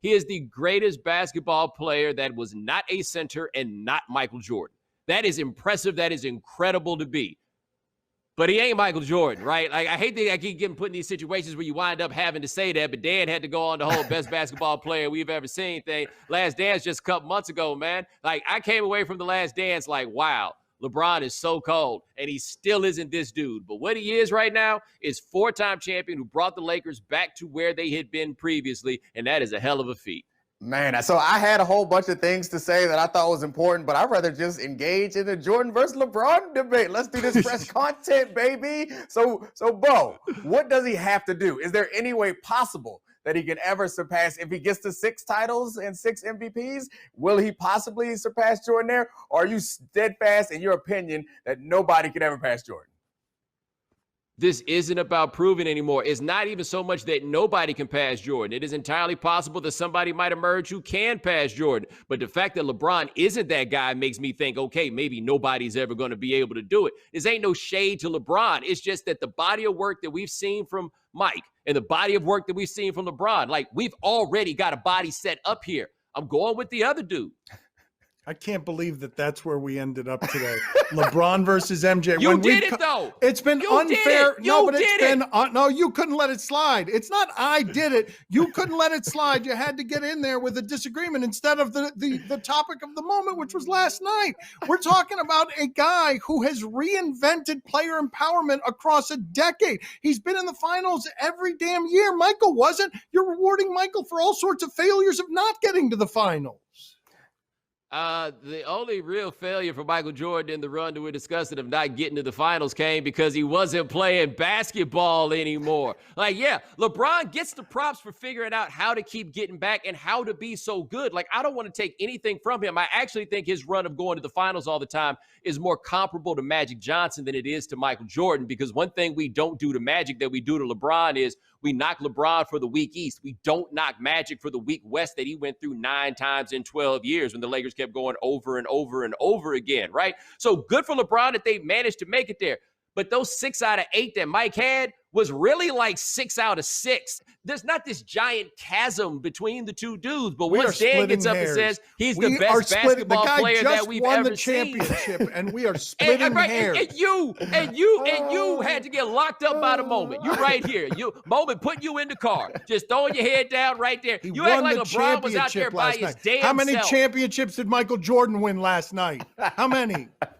He is the greatest basketball player that was not a center and not Michael Jordan. That is impressive. That is incredible to be. But he ain't Michael Jordan, right? Like, I hate that I keep getting put in these situations where you wind up having to say that, but Dan had to go on the whole best basketball player we've ever seen thing. Last Dance just a couple months ago, man. Like, I came away from the Last Dance like, wow, LeBron is so cold, and he still isn't this dude. But what he is right now is four-time champion who brought the Lakers back to where they had been previously, and that is a hell of a feat. Man, so I had a whole bunch of things to say that I thought was important, but I'd rather just engage in the Jordan versus LeBron debate. Let's do this fresh content, baby. So, Bo, what does he have to do? Is there any way possible that he can ever surpass, if he gets to 6 titles and 6 MVPs, will he possibly surpass Jordan there? Or are you steadfast in your opinion that nobody can ever pass Jordan? This isn't about proving anymore. It's not even so much that nobody can pass Jordan. It is entirely possible that somebody might emerge who can pass Jordan. But the fact that LeBron isn't that guy makes me think, okay, maybe nobody's ever going to be able to do it. This ain't no shade to LeBron. It's just that the body of work that we've seen from Mike and the body of work that we've seen from LeBron, like, we've already got a body set up here. I'm going with the other dude. I can't believe that that's where we ended up today. LeBron versus MJ. You did it, though. It's been you unfair. No, but it's been no, you couldn't let it slide. It's not I did it. You couldn't let it slide. You had to get in there with a disagreement instead of the topic of the moment, which was last night. We're talking about a guy who has reinvented player empowerment across a decade. He's been in the finals every damn year. Michael wasn't. You're rewarding Michael for all sorts of failures of not getting to the finals. The only real failure for Michael Jordan in the run that we're discussing of not getting to the finals came because he wasn't playing basketball anymore. Like, yeah, LeBron gets the props for figuring out how to keep getting back and how to be so good. Like, I don't want to take anything from him. I actually think his run of going to the finals all the time is more comparable to Magic Johnson than it is to Michael Jordan, because one thing we don't do to Magic that we do to LeBron is we knock LeBron for the weak East. We don't knock Magic for the weak West that he went through 9 times in 12 years when the Lakers kept going over and over and over again, right? So good for LeBron that they managed to make it there. But those 6 out of 8 that Mike had was really like 6 out of 6. There's not this giant chasm between the two dudes. But once Dan gets up and says he's the best basketball player that we've ever seen, and we are splitting hairs. And you had to get locked up by the Moment. You right here. Moment putting you in the car, just throwing your head down right there. You act like LeBron was out there by his damn self. How many championships did Michael Jordan win last night? How many?